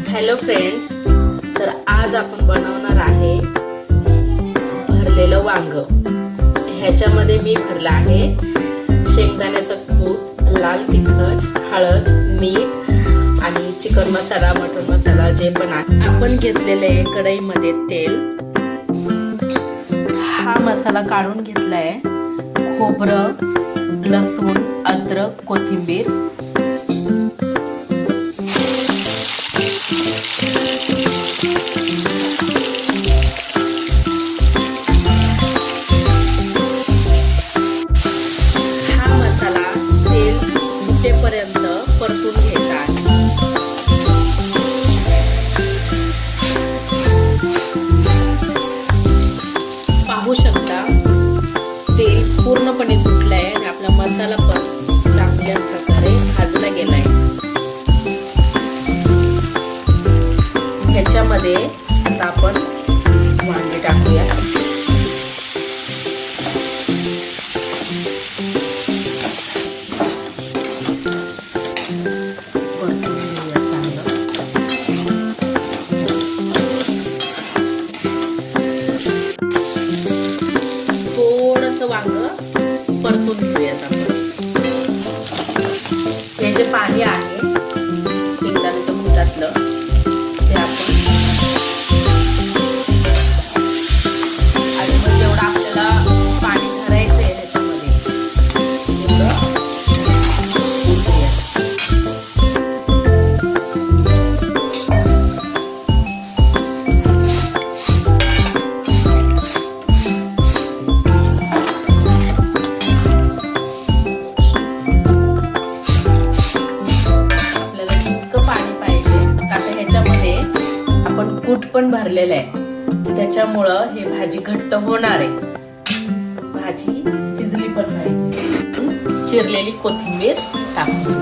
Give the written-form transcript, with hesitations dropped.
Hello friends, तर आज आपण बनवणार आहे भरलेलं वांग. ह्याच्यामध्ये मी भरला आहे शेंगदाण्याचं कूट, लाल तिखट, हळद, मीठ आणि चिकन मसाला, मटन मसाला जे पण आहे. आपण घेतलेले आहे कढईमध्ये तेल. हा मसाला काढून घेतलाय. खोबरं, लसूण, अद्रक, कोथिंबीर, हा मसाला तेल सुटेपर्यंत परतून घ्यायचा आहे. पाहू शकता तेल पूर्णपणे सुटलंय आणि आपला मसाला पण चांगल्या प्रकारे भाजला गेलाय. ह्याच्यामध्ये आता आपण वांगे टाकूया. थोडंसं वांग परतून घेऊयात आपण. हे जे पाणी आहे शेंगदाण्याच्या कुटातलं ते आपण आणि मग जेवढं आपल्याला पाणी भरायचंय ह्याच्यामध्ये तेवढं कूट पण भरलेलं आहे. त्याच्यामुळं हे भाजी घट्ट होणार आहे. भाजी शिजली पण पाहिजे. चिरलेली कोथिंबीर टाकून